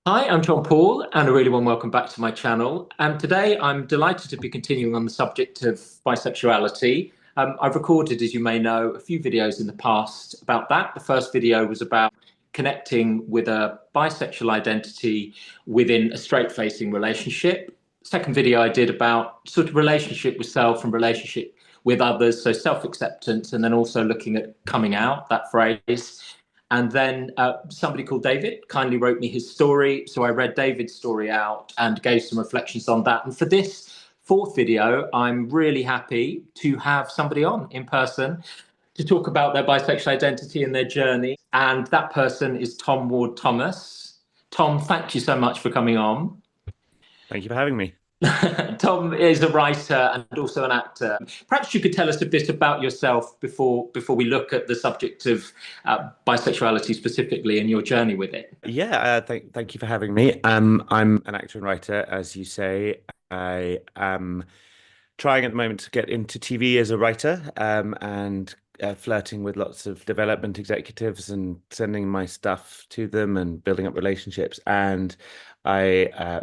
Hi, I'm John Paul, and a really warm welcome back to my channel. And today I'm delighted to be continuing on the subject of bisexuality. I've recorded, as you may know, a few videos in the past about that. The first video was about connecting with a bisexual identity within a straight-facing relationship. Second video I did about sort of relationship with self and relationship with others, so self-acceptance, and then also looking at coming out, that phrase. And then somebody called David kindly wrote me his story. So I read David's story out and gave some reflections on that. And for this fourth video, I'm really happy to have somebody on in person to talk about their bisexual identity and their journey. And that person is Tom Ward Thomas. Tom, thank you so much for coming on. Thank you for having me. Tom is a writer and also an actor. Perhaps you could tell us a bit about yourself before we look at the subject of bisexuality specifically and your journey with it. Yeah, thank you for having me. I'm an actor and writer, as you say. I am trying at the moment to get into TV as a writer, and flirting with lots of development executives and sending my stuff to them and building up relationships. And I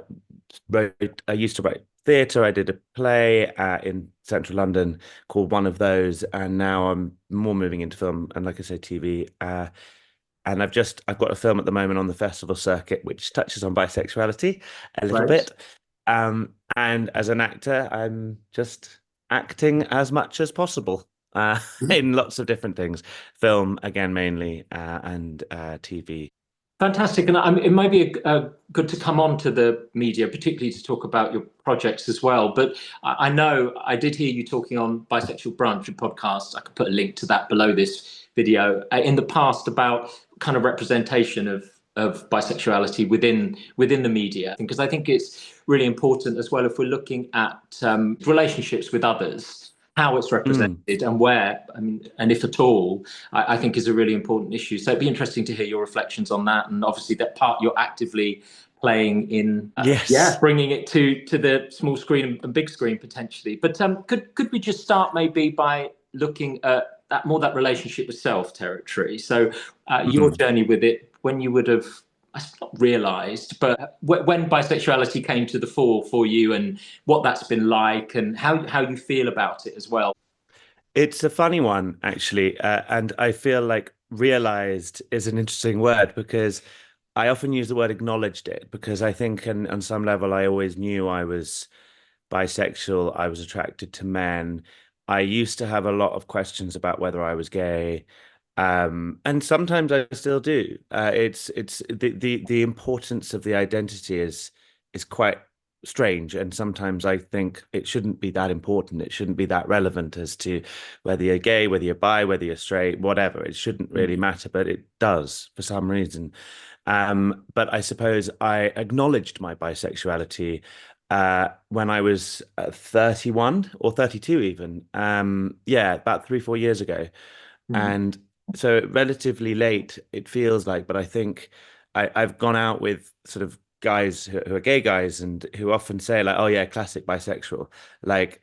I used to write theatre. I did a play in central London called One of Those, and now I'm more moving into film and, like I say, TV. And I've got a film at the moment on the festival circuit which touches on bisexuality a little Right. bit. And as an actor, I'm just acting as much as possible in lots of different things. Film again mainly, and TV. Fantastic. And it might be good to come on to the media, particularly to talk about your projects as well. But I know I did hear you talking on Bisexual Brunch, a podcast. I could put a link to that below this video in the past about kind of representation of bisexuality within the media, because I think it's really important as well if we're looking at relationships with others, how it's Mm. represented and where, I mean, and if at all, I think is a really important issue. So it'd be interesting to hear your reflections on that, and obviously that part you're actively playing in, Yes. bringing it to the small screen and big screen potentially. But could we just start maybe by looking at that relationship with self territory? So your Mm. journey with it, when you would have, I not realised, but when bisexuality came to the fore for you, and what that's been like, and how you feel about it as well. It's a funny one, actually. And I feel like realized is an interesting word because I often use the word acknowledged it because I think on some level I always knew I was bisexual. I was attracted to men. I used to have a lot of questions about whether I was gay. And sometimes I still do. It's the importance of the identity is quite strange, and sometimes I think it shouldn't be that important. It shouldn't be that relevant as to whether you're gay, whether you're bi, whether you're straight, whatever. It shouldn't really matter, but it does for some reason. But I suppose I acknowledged my bisexuality when I was 31 or 32 even. Yeah, about 3, 4 years ago. Mm. And so relatively late, it feels like, but I think I've gone out with sort of guys who are gay guys and who often say like, oh yeah, classic bisexual. Like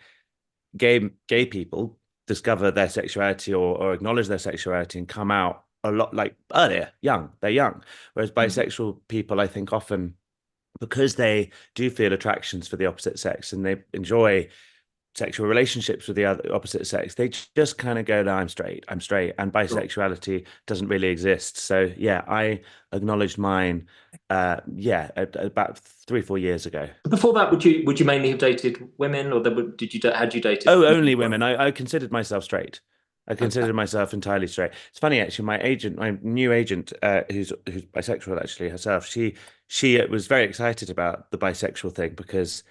gay people discover their sexuality or acknowledge their sexuality and come out a lot like earlier, young. They're young. Whereas Mm. bisexual people, I think often because they do feel attractions for the opposite sex and they enjoy sexual relationships with the other opposite sex, they just kind of go, no, I'm straight, and Sure. bisexuality doesn't really exist. So yeah, I acknowledged mine, yeah, about 3, 4 years ago. Before that, would you mainly have dated women, or did you had you dated Oh, men as only women. well? I considered myself straight. I Okay. considered myself entirely straight. It's funny actually. My new agent, who's bisexual actually herself, she was very excited about the bisexual thing because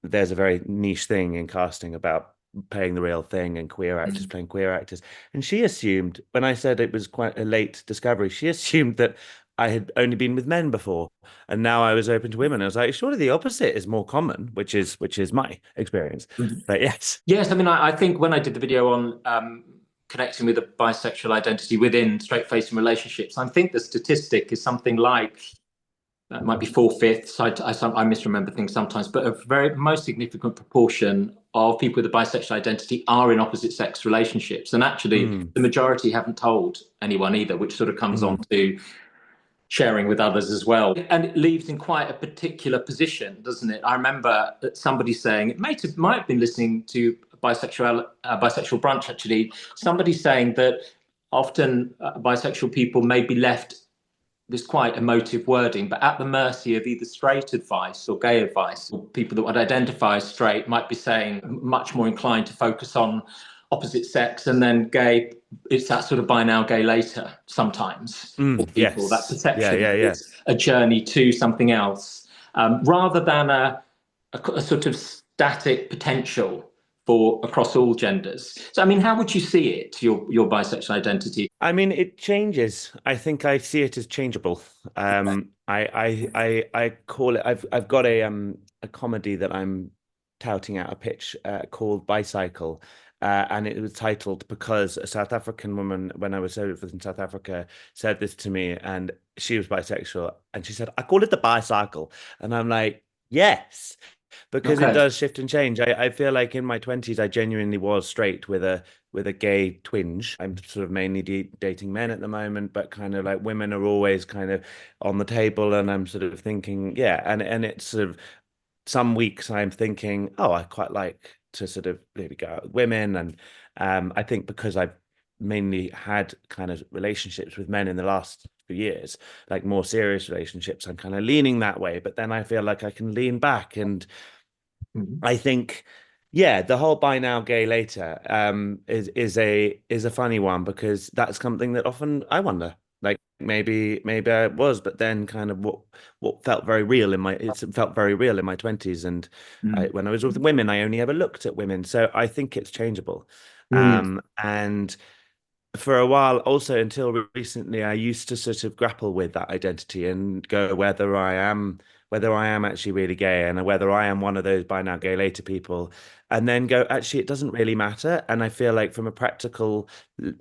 there's a very niche thing in casting about playing the real thing and queer actors Mm. playing queer actors. And she assumed, when I said it was quite a late discovery, she assumed that I had only been with men before, and now I was open to women. I was like, surely the opposite is more common, which is my experience. But yes. Yes, I mean, I think when I did the video on connecting with a bisexual identity within straight-facing relationships, I think the statistic is something like, that might be four-fifths. I misremember things sometimes, but a very most significant proportion of people with a bisexual identity are in opposite sex relationships. And actually, Mm, the majority haven't told anyone either, which sort of comes on mm, to sharing with others as well. And it leaves in quite a particular position, doesn't it? I remember somebody saying, it might have been listening to bisexual brunch actually, somebody saying that often bisexual people may be left, this quite emotive wording, but at the mercy of either straight advice or gay advice. Or people that would identify as straight might be saying, much more inclined to focus on opposite sex, and then gay, it's that sort of buy now, gay later sometimes for people, that Yes. Yeah, perception yeah, that yeah. it's a journey to something else, rather than a sort of static potential for across all genders. So, I mean, how would you see it, your bisexual identity? I mean, it changes. I think I see it as changeable. I call it. I've got a comedy that I'm touting out a pitch called Bicycle, and it was titled because a South African woman, when I was over in South Africa, said this to me, and she was bisexual, and she said, "I call it the bicycle," and I'm like, "Yes." Because it Okay. does shift and change. I feel like in my 20s, I genuinely was straight with a gay twinge. I'm sort of mainly dating men at the moment, but kind of like women are always kind of on the table, and I'm sort of thinking, yeah, and it's sort of some weeks I'm thinking, oh, I quite like to sort of maybe go out with women, and I think because I've mainly had kind of relationships with men in the last few years, like more serious relationships, I'm kind of leaning that way, but then I feel like I can lean back, and Mhm. I think, yeah, the whole buy now, gay later is a funny one because that's something that often I wonder. Like maybe I was, but then kind of what felt very real in my it felt very real in my 20s, and Mm. when I was with women, I only ever looked at women. So I think it's changeable. Mm. And for a while, also until recently, I used to sort of grapple with that identity and go whether I am actually really gay and whether I am one of those buy now, gay later people, and then go, actually, it doesn't really matter. And I feel like from a practical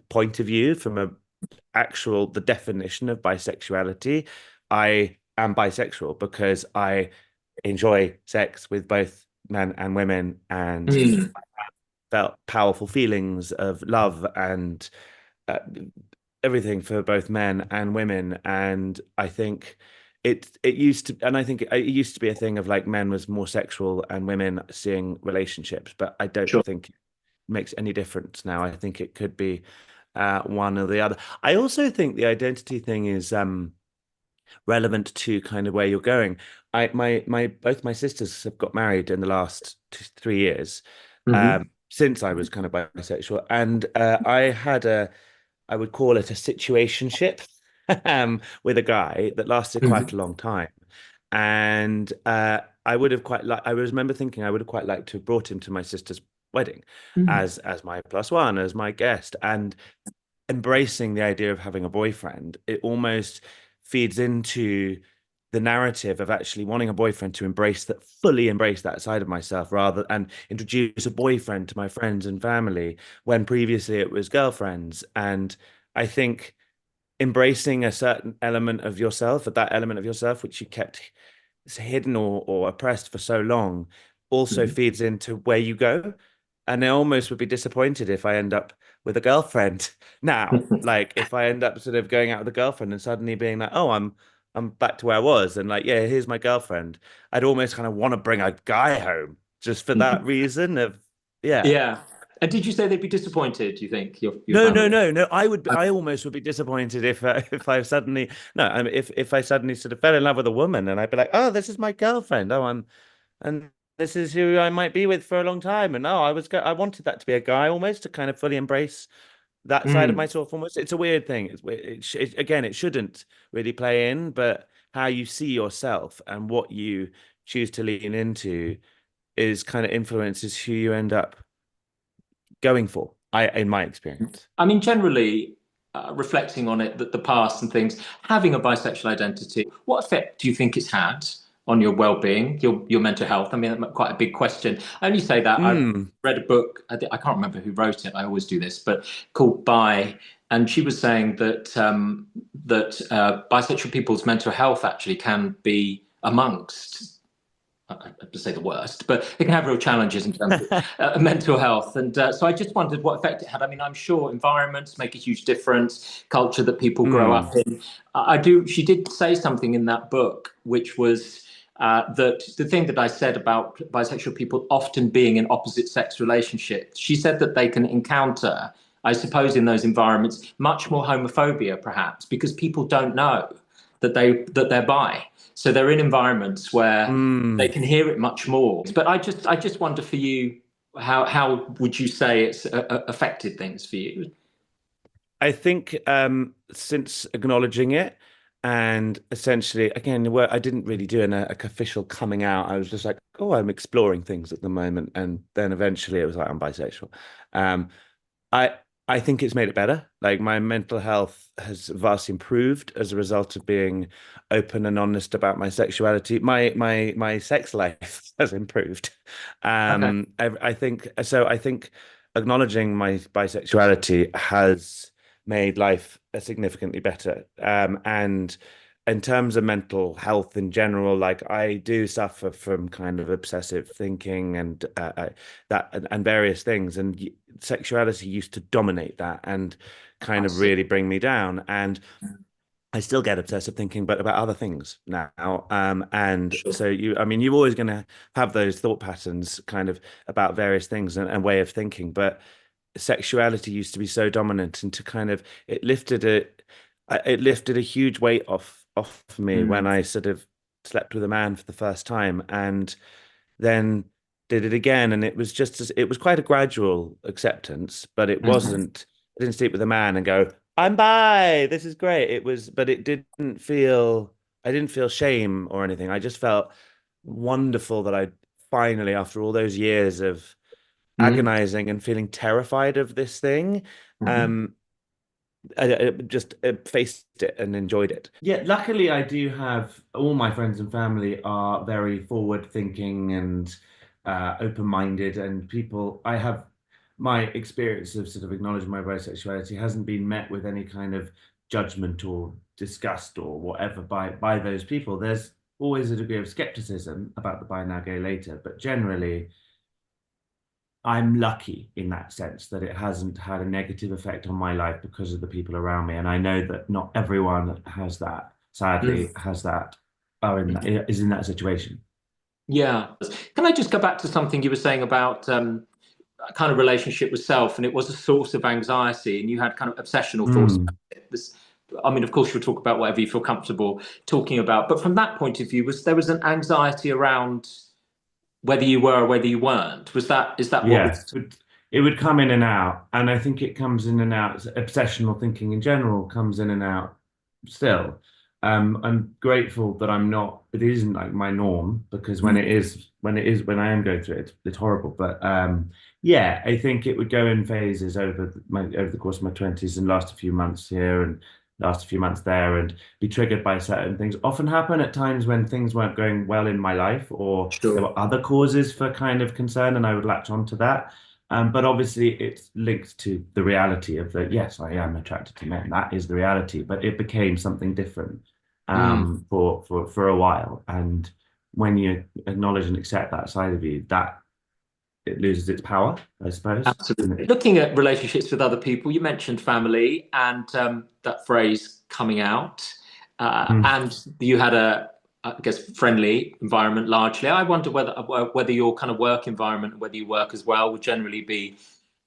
point of view, from the definition of bisexuality, I am bisexual because I enjoy sex with both men and women and Mm. felt powerful feelings of love and uh, everything for both men and women. And I think it used to, and I think it used to be a thing of like men was more sexual and women seeing relationships, but I don't Sure. think it makes any difference now. I think it could be one or the other. I also think the identity thing is relevant to kind of where you're going. My both my sisters have got married in the last 3 years, Hmm. since I was kind of bisexual, and I would call it a situationship with a guy that lasted quite a Hmm. long time. And I would have quite like I remember thinking I would have quite liked to have brought him to my sister's wedding Hmm. as my plus one, as my guest. And embracing the idea of having a boyfriend, it almost feeds into the narrative of actually wanting a boyfriend to fully embrace that side of myself rather and introduce a boyfriend to my friends and family when previously it was girlfriends. And I think embracing a certain element of yourself, that element of yourself which you kept hidden or oppressed for so long, also Hmm. feeds into where you go. And I almost would be disappointed if I end up with a girlfriend now. Like if I end up sort of going out with a girlfriend and suddenly being like, oh, I'm back to where I was, and like, yeah, here's my girlfriend. I'd almost kind of want to bring a guy home just for that reason of, yeah. Yeah. And did you say they'd be disappointed, do you think, your No, no, family? no, no. I almost would be disappointed if if I suddenly no, I mean, if I suddenly sort of fell in love with a woman and I'd be like, oh, this is my girlfriend. Oh, and this is who I might be with for a long time. And oh, I wanted that to be a guy almost to kind of fully embrace that side of Mm. myself almost. It's a weird thing. Again, it shouldn't really play in, but how you see yourself and what you choose to lean into is kind of influences who you end up going for. In my experience. I mean, generally, reflecting on it, that the past and things, having a bisexual identity, what effect do you think it's had on your well-being, your mental health? I mean, that's quite a big question. I only say that I've Mm. read a book. I can't remember who wrote it. I always do this, but called Bi, and she was saying that bisexual people's mental health actually can be amongst I have to say the worst, but it can have real challenges in terms of mental health. And so I just wondered what effect it had. I mean, I'm sure environments make a huge difference, culture that people grow up Mm. in. I do. She did say something in that book, which was that the thing that I said about bisexual people often being in opposite sex relationships. She said that they can encounter, I suppose, in those environments, much more homophobia, perhaps, because people don't know that they're bi. So they're in environments where they Mm. can hear it much more. But I just wonder for you, how would you say it's affected things for you? I think since acknowledging it and essentially, again, where I didn't really do an official coming out, I was just like, oh, I'm exploring things at the moment. And then eventually it was like, I'm bisexual. Um, I I think it's made it better. Like my mental health has vastly improved as a result of being open and honest about my sexuality. My sex life has improved. Okay. I think so. I think acknowledging my bisexuality has made life significantly better. And in terms of mental health in general, like I do suffer from kind of obsessive thinking and and various things, and sexuality used to dominate that and kind I of see. really bring me down. And I still get obsessive thinking, but about other things now. And Sure. so I mean, you're always going to have those thought patterns kind of about various things and way of thinking, but sexuality used to be so dominant and to kind of it lifted a huge weight off me when Mm. I sort of slept with a man for the first time and then did it again, and it was it was quite a gradual acceptance, but it Mhm. wasn't. I didn't sleep with a man and go, "I'm bi, this is great." It was, but it didn't feel. I didn't feel shame or anything. I just felt wonderful that I finally, after all those years of Mm. agonizing and feeling terrified of this thing, Mhm. um, I just faced it and enjoyed it. Yeah, luckily I do have all my friends and family are very forward thinking and open-minded and people I have my experience of sort of acknowledging my bisexuality hasn't been met with any kind of judgment or disgust or whatever by those people. There's always a degree of skepticism about the buy now gay later, but generally I'm lucky in that sense that it hasn't had a negative effect on my life because of the people around me. And I know that not everyone has that, sadly, Mm. has that, are in that, is in that situation. Yeah. Can I just go back to something you were saying about a kind of relationship with self, and it was a source of anxiety, and you had kind of obsessional thoughts about Mm. it. I mean, of course, you'll talk about whatever you feel comfortable talking about, but from that point of view, was there was an anxiety around whether you were or whether you weren't? Is that what Yeah, was? it would come in and out. And I think it comes in and out. Obsessional thinking in general comes in and out still. I'm grateful that I'm not, it isn't like my norm because when I am going through it, it's horrible. But yeah, I think it would go in phases over the course of my 20s and last a few months here and last a few months there and be triggered by certain things. Often happen at times when things weren't going well in my life or there Sure. were other causes for kind of concern and I would latch on to that. But obviously, it's linked to the reality of that. Yes, I am attracted to men. That is the reality. But it became something different Mm. for a while. And when you acknowledge and accept that side of you, that it loses its power, I suppose. And Absolutely. Looking at relationships with other people, you mentioned family and that phrase coming out, mm, and you had I guess, friendly environment largely. I wonder whether your kind of work environment, whether you work as well, would generally be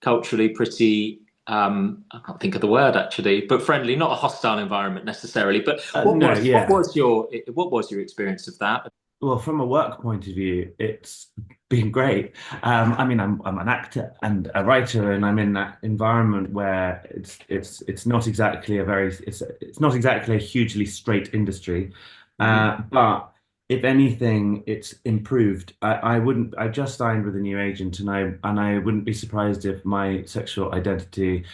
culturally pretty. I can't think of the word actually, but friendly, not a hostile environment necessarily. But what no, was what yeah. was your what was your experience of that? Well, from a work point of view, it's been great. I mean, I'm an actor and a writer, and I'm in that environment where it's not exactly it's not exactly a hugely straight industry, Mhm. but if anything, it's improved. I just signed with a new agent, and I wouldn't be surprised if my sexual identity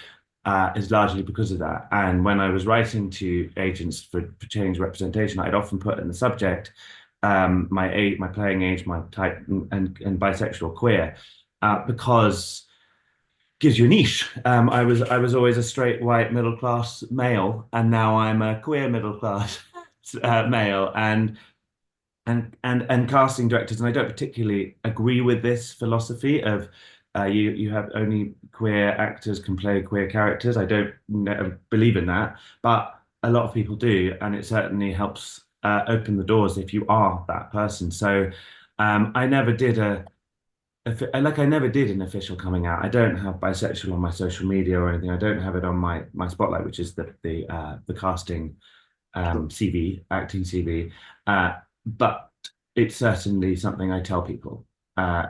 is largely because of that. And when I was writing to agents for change representation, I'd often put in the subject my age, my playing age, my type, and bisexual queer, because it gives you a niche. I was always a straight white middle class male, and now I'm a queer middle class male, and and casting directors, and I don't particularly agree with this philosophy of you have only queer actors can play queer characters. I don't believe in that, but a lot of people do, and it certainly helps open the doors if you are that person. So I never did I never did an official coming out. I don't have bisexual on my social media or anything. I don't have it on my spotlight, which is the casting Sure. CV, acting CV. But it's certainly something I tell people. Yeah,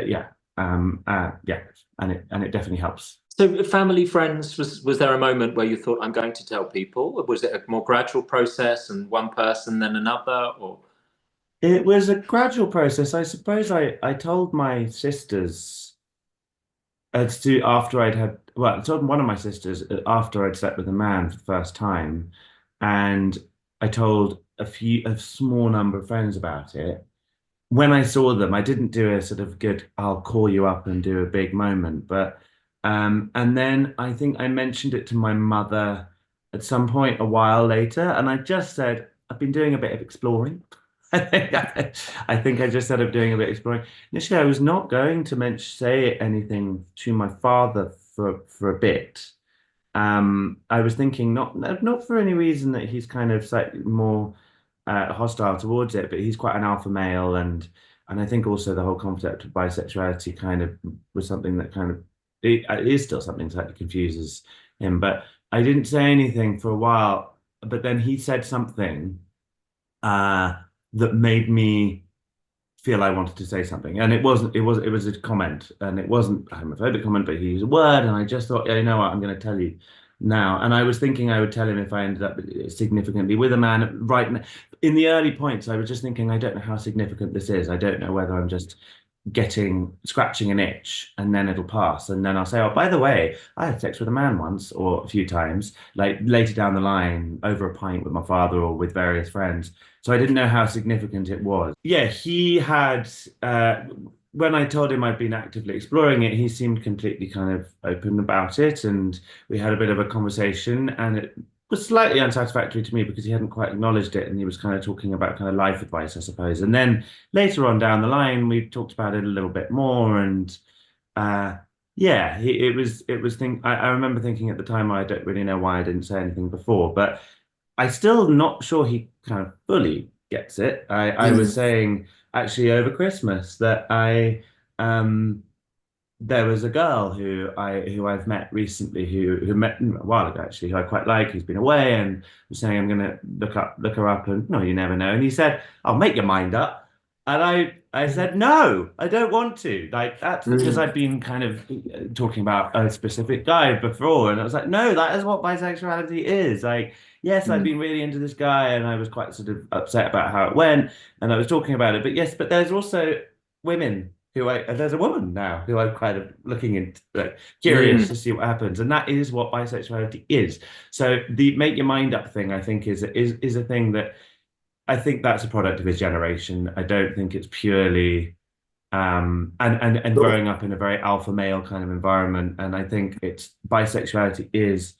yeah, and it definitely helps. So, family, friends, was there a moment where you thought, I'm going to tell people? Or was it a more gradual process and one person then another? Or It was a gradual process. I suppose I told my sisters after I'd had, well, I told one of my sisters after I'd slept with a man for the first time, and I told a small number of friends about it. When I saw them, I didn't do a sort of good, I'll call you up and do a big moment, but and then I think I mentioned it to my mother at some point a while later, and I just said, I've been doing a bit of exploring. I think I just said I'm doing a bit of exploring. Initially, I was not going to say anything to my father for a bit. I was thinking not for any reason that he's kind of slightly more hostile towards it, but he's quite an alpha male, and I think also the whole concept of bisexuality kind of was something that kind of it is still something that confuses him. But I didn't say anything for a while, but then he said something uh, that made me feel I wanted to say something. And it was a comment, and it wasn't a homophobic comment, but he used a word, and I just thought, yeah, you know what, I'm going to tell you now. And I was thinking I would tell him if I ended up significantly with a man right now. In the early points, I was just thinking, I don't know how significant this is. I don't know whether I'm just scratching an itch, and then it'll pass. And then I'll say, oh, by the way, I had sex with a man once or a few times, like later down the line over a pint with my father or with various friends. So I didn't know how significant it was. Yeah, he had, when I told him I'd been actively exploring it, he seemed completely kind of open about it. And we had a bit of a conversation, and it was slightly unsatisfactory to me because he hadn't quite acknowledged it. And he was kind of talking about kind of life advice, I suppose. And then later on down the line, we talked about it a little bit more. And yeah, I remember thinking at the time, I don't really know why I didn't say anything before, but I still not sure he kind of fully gets it. I was saying actually over Christmas that there was a girl who I've met recently who met a while ago actually who I quite like, who's been away, and was saying I'm gonna look her up, and no, you never know. And he said, I'll make your mind up. And I said, no, I don't want to. Like, that's because I'd been kind of talking about a specific guy before. And I was like, no, that is what bisexuality is. Like, yes, I've been really into this guy, and I was quite sort of upset about how it went. And I was talking about it. But yes, but there's also women there's a woman now who I'm kind of looking into, like, curious to see what happens. And that is what bisexuality is. So the make your mind up thing, I think, is a thing that I think that's a product of his generation. I don't think it's purely and growing up in a very alpha male kind of environment. And I think it's bisexuality is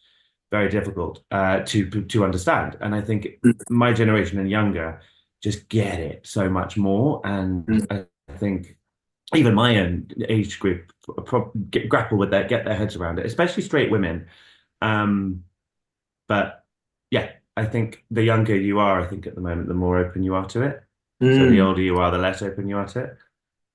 very difficult to understand. And I think my generation and younger just get it so much more. And I think even my own age group grapple with that, get their heads around it, especially straight women. But yeah, I think the younger you are, I think at the moment, the more open you are to it. So the older you are, the less open you are to it.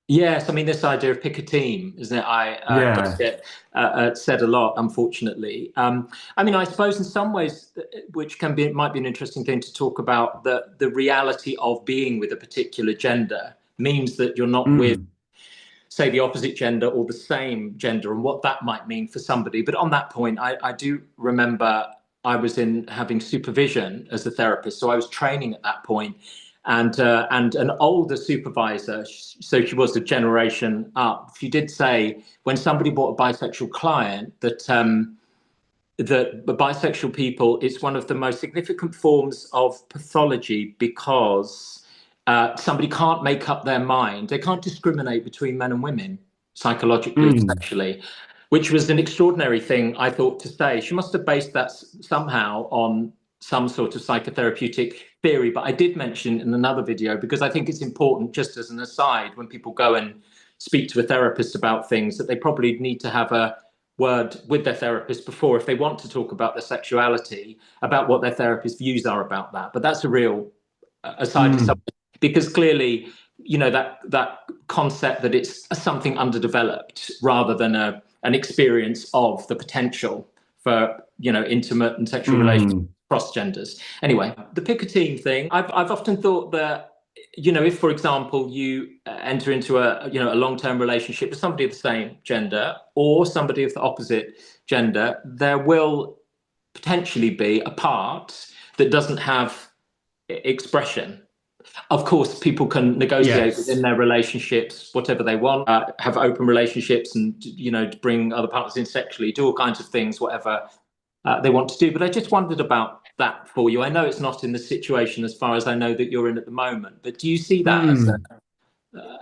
Yes, I mean, this idea of pick a team, isn't it? Does Yeah. get said a lot, unfortunately. I mean, I suppose in some ways, which might be an interesting thing to talk about, the reality of being with a particular gender means that you're not with, say, the opposite gender or the same gender, and what that might mean for somebody. But on that point, I do remember I was in having supervision as a therapist, so I was training at that point, and an older supervisor, so she was a generation up. She did say when somebody brought a bisexual client that that bisexual people, it's one of the most significant forms of pathology because somebody can't make up their mind. They can't discriminate between men and women psychologically, sexually, which was an extraordinary thing, I thought, to say. She must have based that somehow on some sort of psychotherapeutic theory, but I did mention in another video, because I think it's important, just as an aside, when people go and speak to a therapist about things, that they probably need to have a word with their therapist before, if they want to talk about their sexuality, about what their therapist's views are about that. But that's a real aside, because clearly, you know, that concept that it's something underdeveloped rather than an experience of the potential for, you know, intimate and sexual relations across genders. Anyway, the pick a team thing, I've often thought that, you know, if, for example, you enter into a long-term relationship with somebody of the same gender or somebody of the opposite gender, there will potentially be a part that doesn't have expression. Of course, people can negotiate within their relationships whatever they want, have open relationships, and, you know, bring other partners in sexually, do all kinds of things, whatever they want to do. But I just wondered about that for you. I know it's not in the situation, as far as I know, that you're in at the moment, but do you see that as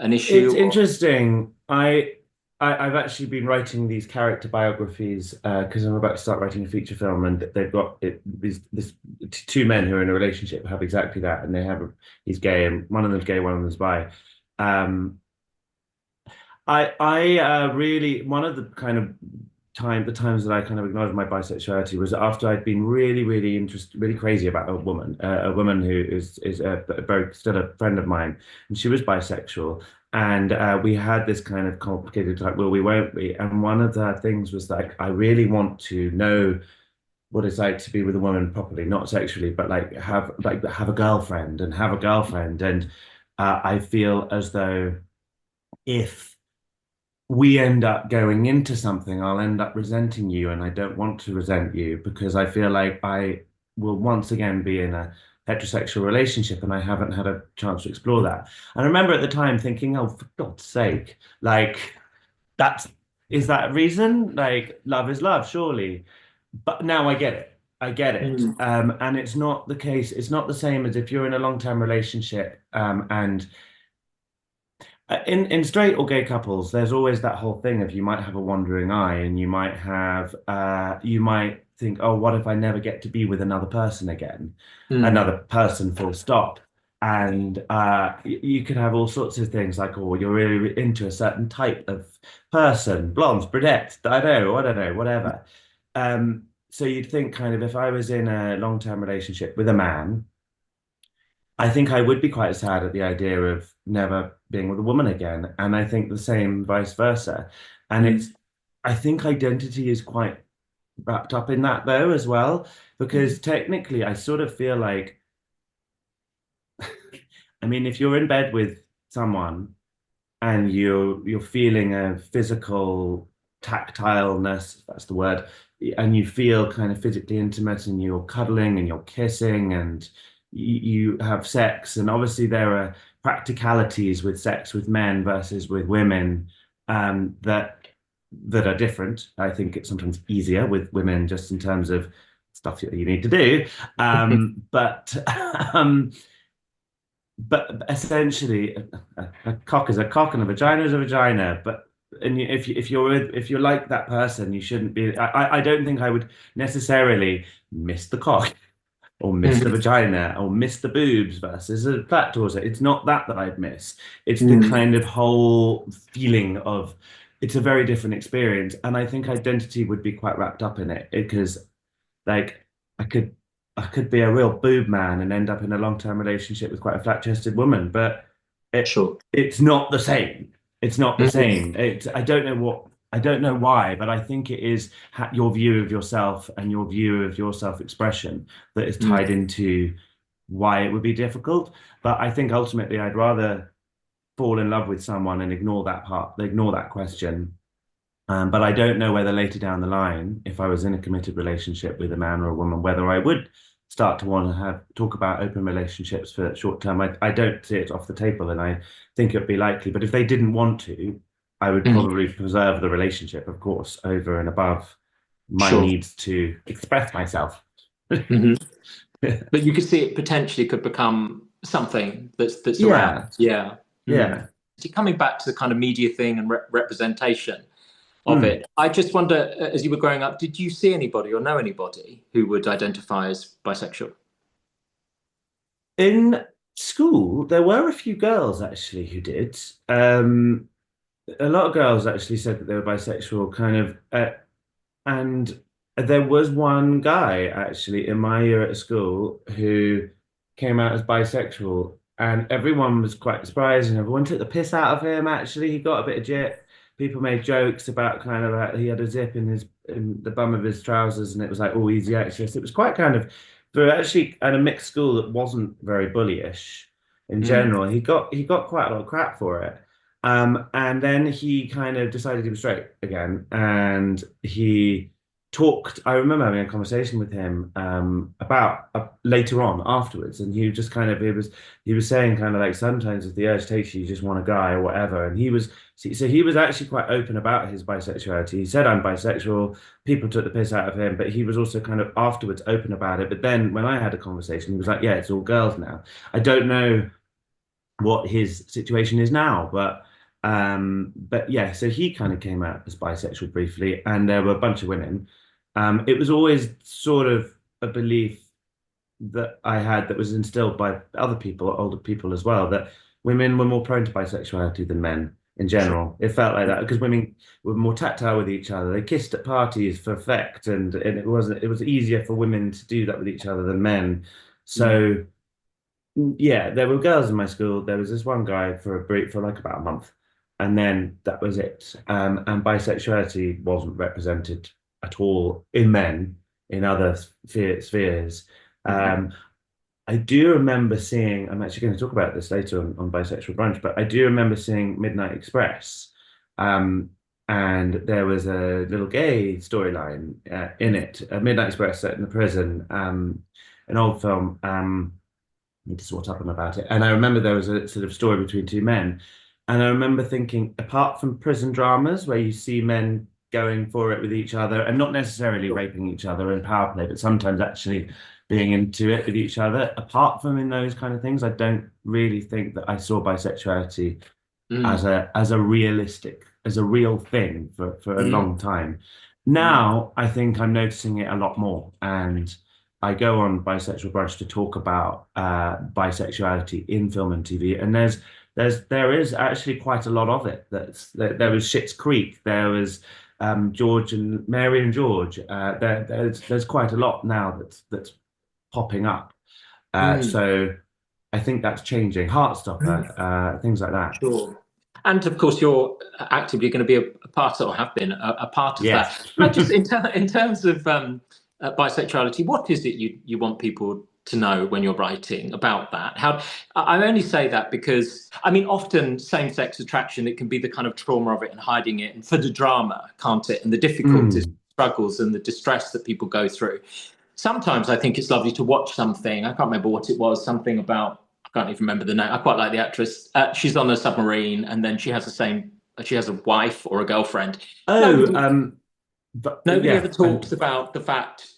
an issue? It's interesting. I've actually been writing these character biographies because I'm about to start writing a feature film, and they've got these two men who are in a relationship have exactly that, and he's gay, and one of them's gay, one of them's bi. I really, one of the kind of times that I kind of acknowledged my bisexuality was after I'd been really interested, really crazy about a woman who is still a friend of mine, and she was bisexual. And we had this kind of complicated type, will we, won't we? And one of the things was like, I really want to know what it's like to be with a woman properly, not sexually, but have a girlfriend and have a girlfriend. And I feel as though if we end up going into something, I'll end up resenting you, and I don't want to resent you, because I feel like I will once again be in a heterosexual relationship and I haven't had a chance to explore that. And I remember at the time thinking, oh, for God's sake, like, is that a reason? Like, love is love, surely. But now I get it. And it's not the case. It's not the same as if you're in a long-term relationship, and in straight or gay couples, there's always that whole thing of, you might have a wandering eye, and you might think, oh, what if I never get to be with another person again? Another person, full stop. And you could have all sorts of things like, oh, you're really into a certain type of person, blondes, brunettes, I don't know, whatever. So you'd think, kind of, if I was in a long-term relationship with a man, I think I would be quite sad at the idea of never being with a woman again. And I think the same vice versa. And I think identity is quite wrapped up in that, though, as well, because technically I sort of feel like, I mean, if you're in bed with someone and you're feeling a physical tactileness, that's the word, and you feel kind of physically intimate, and you're cuddling and you're kissing and you have sex, and obviously there are practicalities with sex with men versus with women that are different. I think it's sometimes easier with women, just in terms of stuff that you need to do. But essentially, a cock is a cock and a vagina is a vagina. But if you're like that person, you shouldn't be. I don't think I would necessarily miss the cock, or miss the vagina, or miss the boobs versus a flat torso. It's not that I'd miss. It's the kind of whole feeling of, it's a very different experience. And I think identity would be quite wrapped up in it, because, like, I could be a real boob man and end up in a long-term relationship with quite a flat-chested woman, but it's not the same. It's not the same. I don't know why, but I think it is your view of yourself and your view of your self-expression that is tied into why it would be difficult. But I think ultimately I'd rather fall in love with someone and ignore that question. But I don't know whether later down the line, if I was in a committed relationship with a man or a woman, whether I would start to want to talk about open relationships for short term. I don't see it off the table, and I think it would be likely. But if they didn't want to, I would probably preserve the relationship, of course, over and above my needs to express myself. But you could see it potentially could become something that's around. Yeah. Yeah. Coming back to the kind of media thing and representation, of it. I just wonder, as you were growing up, did you see anybody or know anybody who would identify as bisexual? In school, there were a few girls actually who did. A lot of girls actually said that they were bisexual, kind of, and there was one guy actually in my year at school who came out as bisexual, and everyone was quite surprised, and everyone took the piss out of him. Actually, he got a bit of jip. People made jokes about kind of like he had a zip in the bum of his trousers, and it was like, oh, easy access. It was quite kind of for actually at a mixed school that wasn't very bullyish in Mm. general. He got quite a lot of crap for it. And then he kind of decided he was straight again, and he talked. I remember having a conversation with him about later on afterwards, and he just kind of he was saying kind of like sometimes if the urge takes you, you just want a guy or whatever. And he was actually quite open about his bisexuality. He said I'm bisexual. People took the piss out of him, but he was also kind of afterwards open about it. But then when I had a conversation, he was like, "Yeah, it's all girls now." I don't know what his situation is now, but yeah, so he kind of came out as bisexual briefly, and there were a bunch of women. It was always sort of a belief that I had that was instilled by other people, older people as well, that women were more prone to bisexuality than men in Sure. general. It felt like that because women were more tactile with each other. They kissed at parties for effect, and it was easier for women to do that with each other than men. Mm. So yeah, there were girls in my school. There was this one guy for a brief for like about a month, and then that was it. And bisexuality wasn't represented at all in men in other spheres. Okay. Um, I do remember seeing. I'm actually going to talk about this later on Bisexual Brunch, but I do remember seeing Midnight Express, um, and there was a little gay storyline in it. Midnight Express set in the prison, an old film. Need to sort up about it. And I remember there was a sort of story between two men. And I remember thinking, apart from prison dramas where you see men going for it with each other and not necessarily Sure. raping each other in power play, but sometimes actually being into it with each other, apart from in those kind of things, I don't really think that I saw bisexuality Mm. as a realistic, as a real thing for a Mm. long time. Mm. Now I think I'm noticing it a lot more, and I go on Bisexual Brunch to talk about bisexuality in film and TV, and there is actually quite a lot of it. There was Schitt's Creek, there was George and Mary and George. There's quite a lot now that's popping up. Mm. So I think that's changing. Heartstopper, things like that. Sure. And of course, you're actively going to be a part, or have been a part of that. Yes. And I just, in terms of bisexuality, what is it you want people to know when you're writing about that? I only say that because, I mean, often same-sex attraction, it can be the kind of trauma of it and hiding it, and for the drama, can't it? And the difficulties, Mm. struggles, and the distress that people go through. Sometimes I think it's lovely to watch something. I can't remember what it was, something about, I can't even remember the name. I quite like the actress. She's on a submarine, and then she has a wife or a girlfriend. Oh, Nobody, but nobody ever yeah, talks about the fact,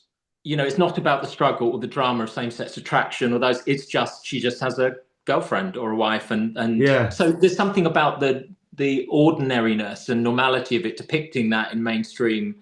it's not about the struggle or the drama of same-sex attraction or those. It's just she just has a girlfriend or a wife, and yeah. so there's something about the ordinariness and normality of it depicting that in mainstream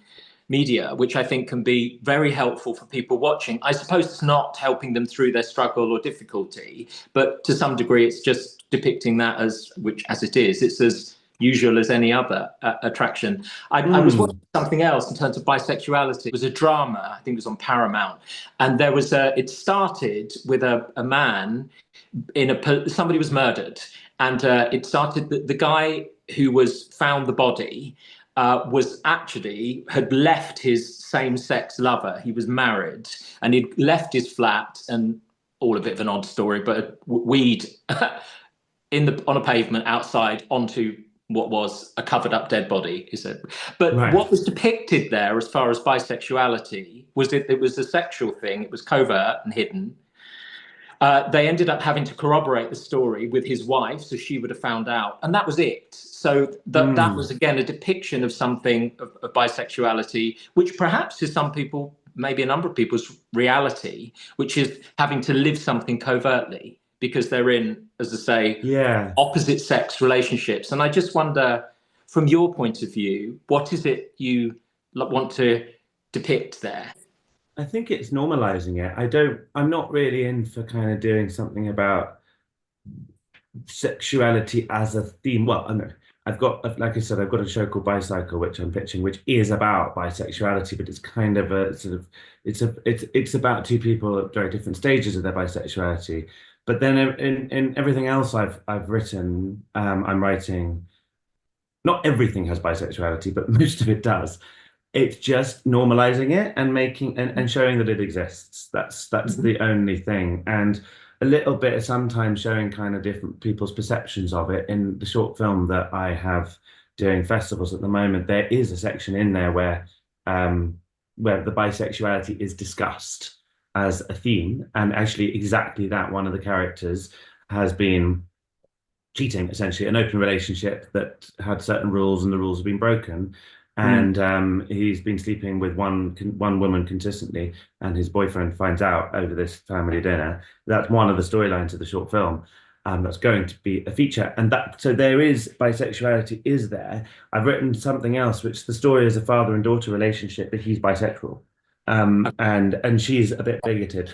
media, which I think can be very helpful for people watching. I suppose it's not helping them through their struggle or difficulty, but to some degree, it's just depicting that as it is. It's as usual as any other attraction. I was watching Mm. something else in terms of bisexuality. It was a drama, I think it was on Paramount, and it started with a man somebody was murdered, and it started the guy who was found the body was actually had left his same-sex lover. He was married, and he'd left his flat, and all a bit of an odd story, but weed on a pavement outside onto what was a covered up dead body, he said. But Right. what was depicted there as far as bisexuality was it was a sexual thing. It was covert and hidden. They ended up having to corroborate the story with his wife, so she would have found out, and that was it. So that was Mm. again a depiction of something of bisexuality, which perhaps is some people, maybe a number of people's reality, which is having to live something covertly because they're in, as I say, Yeah. opposite sex relationships. And I just wonder, from your point of view, what is it you want to depict there? I think it's normalizing it. I'm not really in for kind of doing something about sexuality as a theme. Well, I know I've got, like I said, I've got a show called Bicycle, which I'm pitching, which is about bisexuality, but it's kind of a sort of it's about two people at very different stages of their bisexuality. But then in everything else I've written, I'm writing. Not everything has bisexuality, but most of it does. It's just normalizing it and making and showing that it exists. That's Mhm. the only thing. And a little bit of sometimes showing kind of different people's perceptions of it. In the short film that I have doing festivals at the moment, there is a section in there where the bisexuality is discussed as a theme. And actually exactly that one of the characters has been cheating, essentially, an open relationship that had certain rules and the rules have been broken. Mm. And he's been sleeping with one woman consistently, and his boyfriend finds out over this family dinner. That's one of the storylines of the short film. That's going to be a feature, and that so there is bisexuality is there. I've written something else, which the story is a father and daughter relationship, but he's bisexual, and she's a bit bigoted.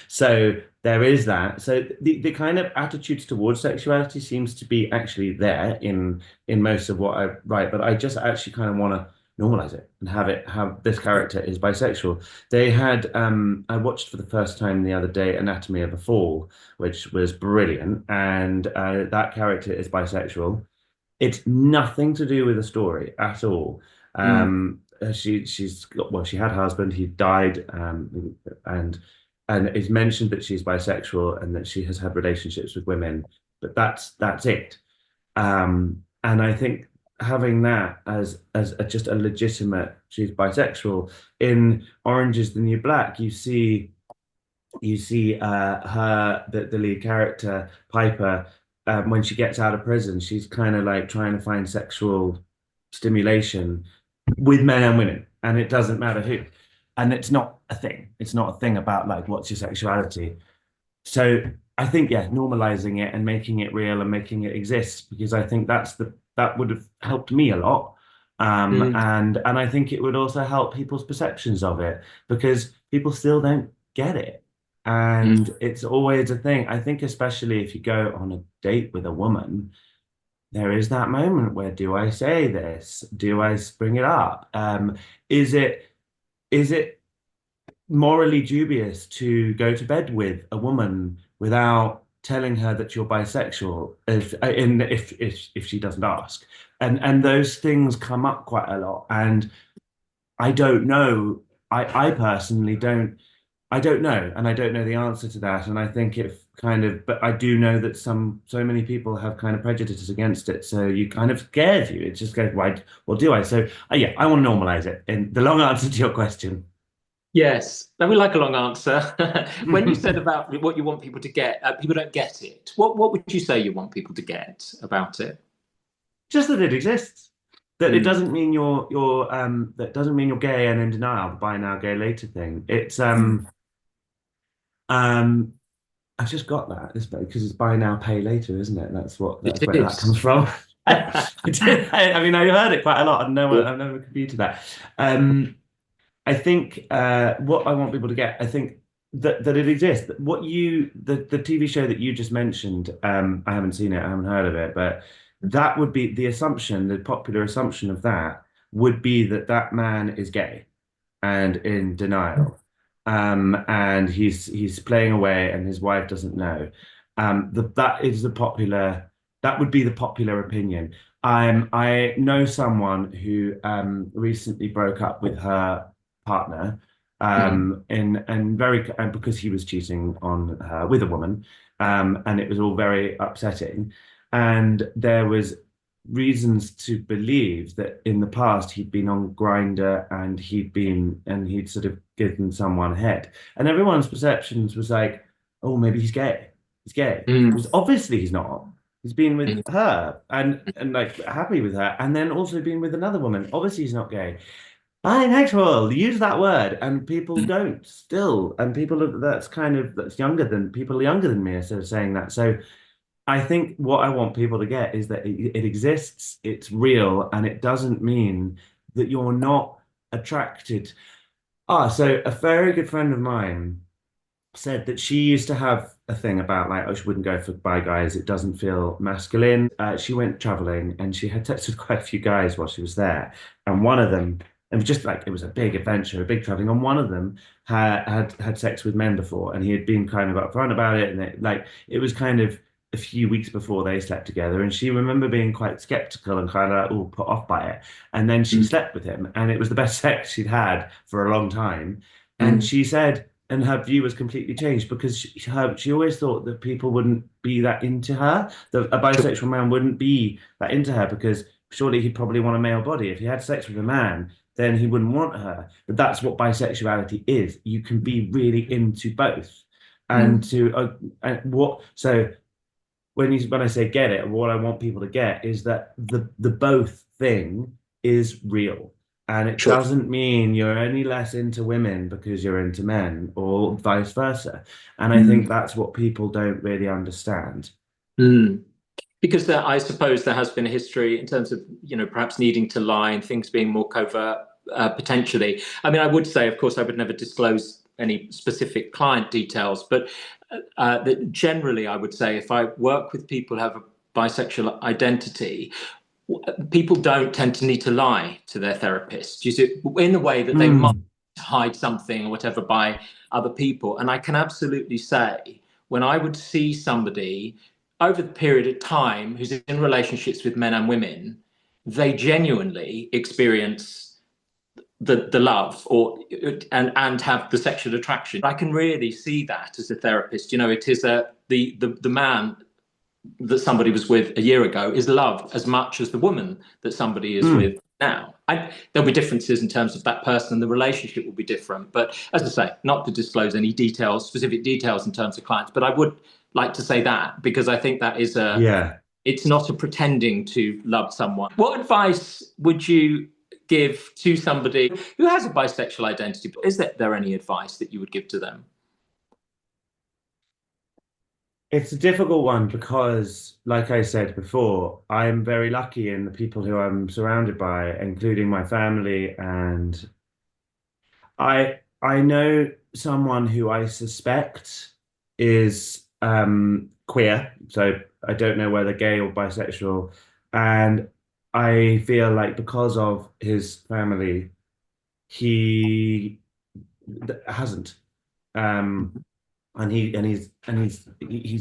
So there is that. So the kind of attitudes towards sexuality seems to be actually there in most of what I write, but I just actually kind of want to normalize it and have this character is bisexual. They had I watched for the first time the other day Anatomy of a Fall, which was brilliant, and that character is bisexual. It's nothing to do with the story at all. Mm. She's got, well, she had a husband, he died, and it's mentioned that she's bisexual and that she has had relationships with women, but that's it. And I think having that as just a legitimate, she's bisexual. In Orange is the New Black, you see her the lead character Piper, when she gets out of prison, she's kind of like trying to find sexual stimulation with men and women, and it doesn't matter who. And it's not a thing. It's not a thing about like what's your sexuality. So I think, yeah, normalizing it and making it real and making it exist, because I think that would have helped me a lot. Mm. And I think it would also help people's perceptions of it, because people still don't get it. Mm. And it's always a thing. I think especially if you go on a date with a woman, there is that moment where, do I say this? Do I bring it up? Is it is it morally dubious to go to bed with a woman without telling her that you're bisexual if she doesn't ask? And those things come up quite a lot. And I don't know. I personally don't know, and I don't know the answer to that. And I think if kind of, but I do know that so many people have kind of prejudices against it. So you kind of scares you. It just goes, why? Well, do I? So yeah, I want to normalize it. And the long answer to your question. Yes, and we like a long answer. When you said about what you want people to get, people don't get it. What would you say you want people to get about it? Just that it exists. That it Mm. doesn't mean you're that doesn't mean you're gay and in denial, the buy now, gay later thing. It's um I've just got that this because it's buy now, pay later, isn't it? That's It where that comes is. from. I mean, I heard it quite a lot. I've never computed that. I think what I want people to get, I think that it exists. The TV show that you just mentioned, I haven't seen it, I haven't heard of it, but that would be the assumption, the popular assumption of that would be that that man is gay and in denial. And he's playing away and his wife doesn't know. That is that would be the popular opinion. I know someone who recently broke up with her partner, Mm. and because he was cheating on her with a woman, and it was all very upsetting. And there was reasons to believe that in the past he'd been on Grinder and he'd sort of given someone head, and everyone's perceptions was like, oh, maybe he's gay. He's gay. Mm. Because obviously he's not. He's been with Mm. her and like happy with her, and then also been with another woman. Obviously he's not gay. Bisexual, use that word, and people don't still, and people that's younger than people younger than me are sort of saying that. So I think what I want people to get is that it exists, it's real, and it doesn't mean that you're not attracted. So a very good friend of mine said that she used to have a thing about like, oh, she wouldn't go for bi guys. It doesn't feel masculine. She went traveling and she had texted quite a few guys while she was there. And one of them, it was just like, it was a big adventure, a big traveling. And one of them had sex with men before and he had been kind of upfront about it. And it was kind of a few weeks before they slept together. And she remember being quite skeptical and kind of like, oh, put off by it. And then she Mm, slept with him and it was the best sex she'd had for a long time. And mm, she said, and her view was completely changed because she always thought that people wouldn't be that into her, that a sure. bisexual man wouldn't be that into her because surely he'd probably want a male body. If he had sex with a man, then he wouldn't want her. But that's what bisexuality is. You can be really into both. And Mm, and what so when I say get it, what I want people to get is that the both thing is real. And it sure. doesn't mean you're any less into women because you're into men or vice versa. And I think Mm, that's what people don't really understand. mm. Because there, I suppose there has been a history in terms of, perhaps needing to lie and things being more covert, potentially. I mean, I would say, of course, I would never disclose any specific client details, but that generally, I would say if I work with people who have a bisexual identity, people don't tend to need to lie to their therapist. You see, in the way that they might Mm, hide something or whatever by other people. And I can absolutely say, when I would see somebody over the period of time who's in relationships with men and women, they genuinely experience the love and have the sexual attraction. I can really see that as a therapist. It is the man that somebody was with a year ago is loved as much as the woman that somebody is mm, with now. There'll be differences in terms of that person, and the relationship will be different. But as I say, not to disclose any details, specific details in terms of clients, but I would like to say that because I think that is yeah. it's not a pretending to love someone. What advice would you give to somebody who has a bisexual identity? Is there any advice that you would give to them? It's a difficult one because, like I said before, I'm very lucky in the people who I'm surrounded by, including my family and I know someone who I suspect is queer, so I don't know whether gay or bisexual, and I feel like because of his family, he hasn't. Um, and he's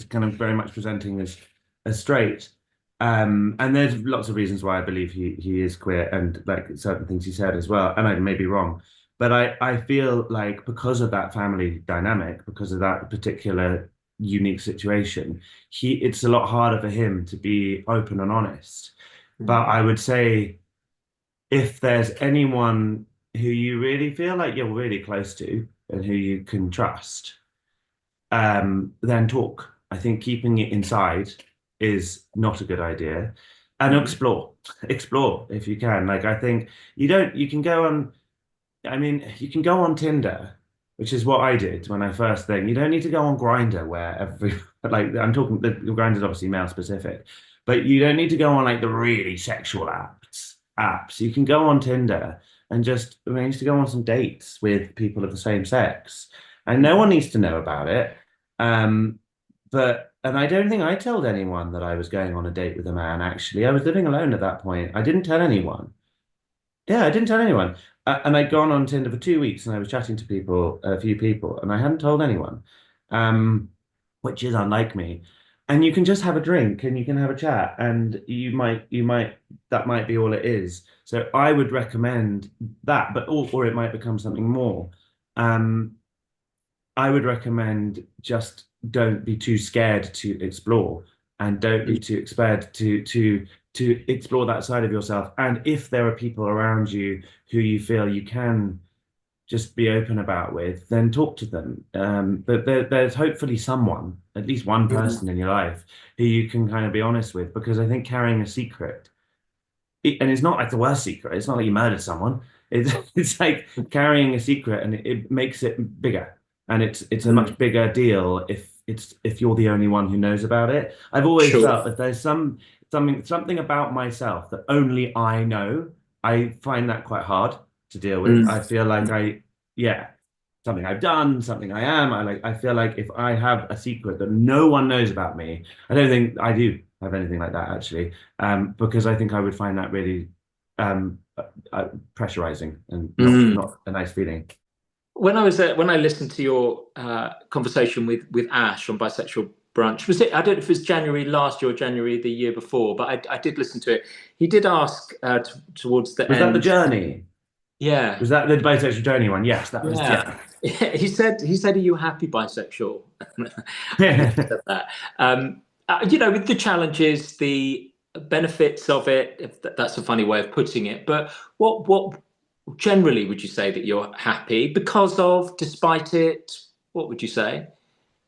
kind of very much presenting as straight. And there's lots of reasons why I believe he is queer and like certain things he said as well. And I may be wrong, but I feel like because of that family dynamic, because of that particular unique situation, it's a lot harder for him to be open and honest. But Mm, I would say if there's anyone who you really feel like you're really close to and who you can trust, then talk. I think keeping it inside is not a good idea. And mhm, explore if you can. Like I think you can go on, I mean, you can go on Tinder, which is what I did when I first thing. You don't need to go on Grinder where like I'm talking, the Grinder is obviously male specific, but you don't need to go on like the really sexual apps. You can go on Tinder and just arrange to go on some dates with people of the same sex. And no one mhm, needs to know about it. Um, and I don't think I told anyone that I was going on a date with a man, actually. I was living alone at that point. I didn't tell anyone. Yeah, I didn't tell anyone. And I'd gone on Tinder for 2 weeks and I was chatting to a few people, and I hadn't told anyone, um, which is unlike me. And you can just have a drink and you can have a chat, and that might be all it is. So I would recommend that, or it might become something more. Um, I would recommend just don't be too scared to explore and don't be too scared to explore that side of yourself. And if there are people around you who you feel you can just be open about with, then talk to them. But there's hopefully someone, at least one mhm, person in your life who you can kind of be honest with, because I think carrying a secret and it's not like the worst secret. It's not like you murdered someone. It's it's like carrying a secret, and it makes it bigger, and it's a much mhm, bigger deal it's if you're the only one who knows about it. I've always Sure. felt that there's something about myself that only I know. I find that quite hard to deal with. Mm. I feel like yeah, something I've done, something I am. I feel like if I have a secret that no one knows about me, I don't think I do have anything like that actually. Because I think I would find that really pressurizing and Mm. not a nice feeling. When I listened to your conversation with Ash on Bisexual Brunch, was it? I don't know if it was January last year or January the year before, but I did listen to it. He did ask towards the Was that the end. journey? Yeah, Was that the bisexual journey one? Yes, that was, yeah. yeah. He said, "Are you happy bisexual?" I think he said that. With the challenges, the benefits of it. If that's a funny way of putting it, but what generally would you say that you're happy because of, despite it? What would you say?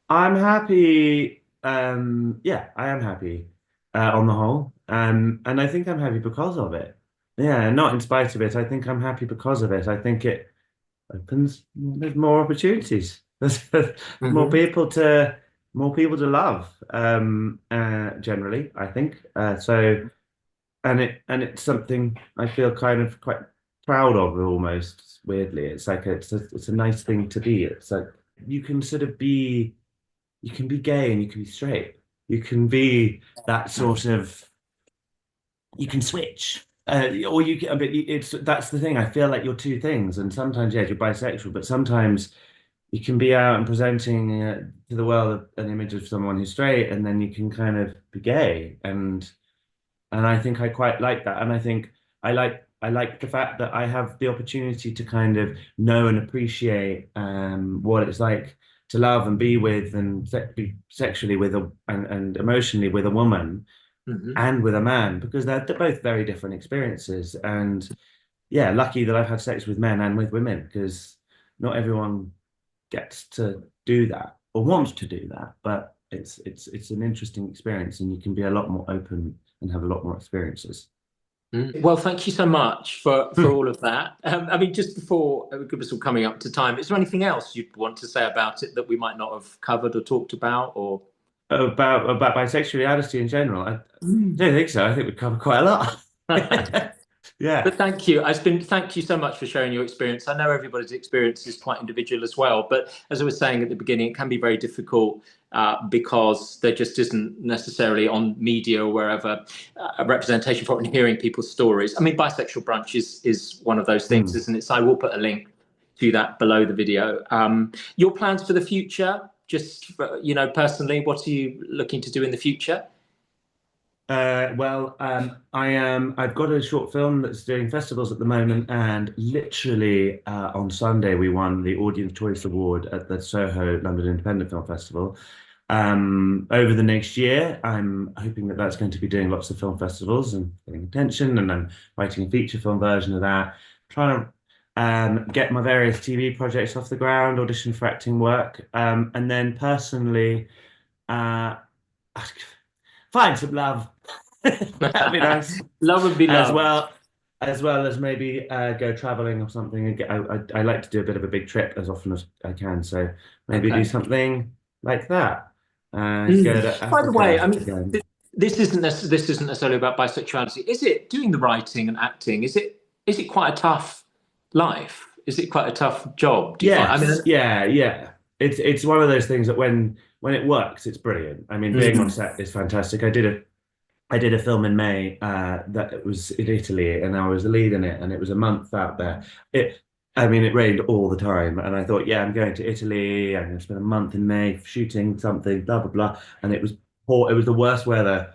I'm happy. Yeah, I am happy on the whole. And I think I'm happy because of it. Yeah, not in spite of it. I think I'm happy because of it. I think it opens there's more opportunities. There's more Hmm. people to more people to love. Generally, I think. And it's something I feel kind of quite proud of almost weirdly. It's like it's a nice thing to be. It's like you can sort of be you can be gay and you can be straight. You can be that sort of you can switch. Or you can, but it's that's the thing. I feel like you're two things, and sometimes yeah, you're bisexual, but sometimes you can be out and presenting to the world an image of someone who's straight, and then you can kind of be gay, and I think I quite like that. And I think I like the fact that I have the opportunity to kind of know and appreciate what it's like to love and be with and be sexually with and emotionally with a woman Hmm. and with a man because they're both very different experiences. And yeah, lucky that I've had sex with men and with women because not everyone gets to do that or wants to do that, but it's an interesting experience and you can be a lot more open and have a lot more experiences. Mm. Well, thank you so much for Hmm. all of that. I mean, just before we're coming up to time, is there anything else you'd want to say about it that we might not have covered or talked about, or? About bisexuality in general, I don't think so. I think we covered quite a lot. Yeah. But thank you. Thank you so much for sharing your experience. I know everybody's experience is quite individual as well, but as I was saying at the beginning, it can be very difficult because there just isn't necessarily on media or wherever a representation for it and hearing people's stories. I mean, Bisexual Brunch is one of those things, Mm. isn't it? So I will put a link to that below the video. Your plans for the future, just personally, what are you looking to do in the future? I've got a short film that's doing festivals at the moment, and literally on Sunday we won the Audience Choice Award at the Soho London Independent Film Festival. Over the next year, I'm hoping that that's going to be doing lots of film festivals and getting attention, and I'm writing a feature film version of that, trying to get my various TV projects off the ground, audition for acting work, and then personally, uh, find some love. That'd be nice. Love and be As loved. well, as well as maybe go traveling or something. And I like to do a bit of a big trip as often as I can. So maybe do Okay. something like that. Go to By the way, Africa I mean, again. this isn't necessarily about bisexuality. Is it doing the writing and acting? Is it quite a tough life? Is it quite a tough job? Do you find? I mean, Yes, yeah, yeah. It's one of those things that when it works, it's brilliant. I mean, being on mm, set is fantastic. I did a film in May that was in Italy, and I was the lead in it, and it was a month out there. I mean, it rained all the time, and I thought, yeah, I'm going to Italy. I'm going to spend a month in May shooting something, blah blah blah. And it was poor. It was the worst weather.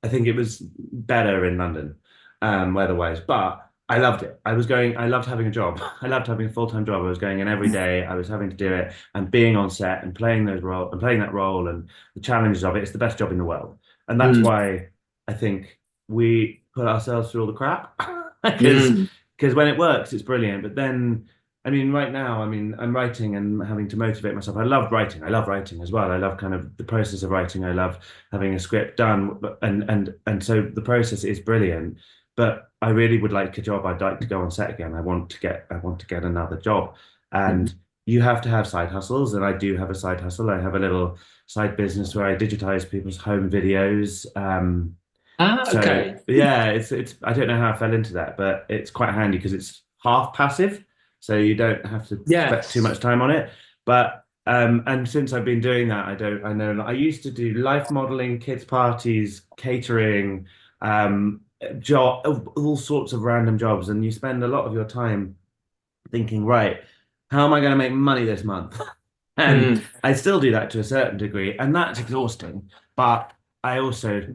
I think it was better in London, weather-wise, but I loved it. I was going. I loved having a job. I loved having a full-time job. I was going in every day. I was having to do it, and being on set and playing those role and playing that role and the challenges of it. It's the best job in the world, and that's mm, why. I think we put ourselves through all the crap mm, because when it works, it's brilliant. But then, I mean, right now, I mean, I'm writing and having to motivate myself. I love writing. I love writing as well. I love kind of the process of writing. I love having a script done, and so the process is brilliant. But I really would like a job. I'd like to go on set again. I want to get another job, mm. and you have to have side hustles, and I do have a side hustle. I have a little side business where I digitize people's home videos. So Okay. yeah, it's I don't know how I fell into that, but it's quite handy because it's half passive, so you don't have to spend too Yes. much time on it. But and since I've been doing that, I know I used to do life modeling, kids parties, catering, job, all sorts of random jobs, and you spend a lot of your time thinking, right, how am I going to make money this month? And Mm, I still do that to a certain degree, and that's exhausting. But I also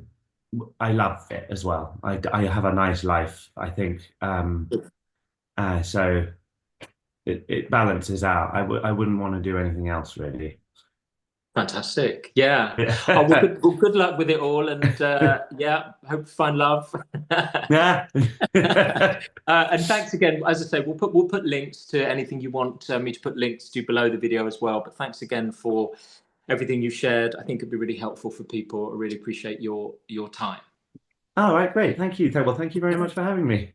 I love it as well. I have a nice life, I think. So it balances out. I wouldn't want to do anything else really. fantastic. Yeah. Oh, well, Yeah. good luck with it all. And yeah, hope to find love. Yeah. And thanks again. As I say, we'll put links to anything you want me to put links to below the video as well. But thanks again for everything you shared. I think it'd be really helpful for people. I really appreciate your time. All right, great. Thank you. Well, thank you very much for having me.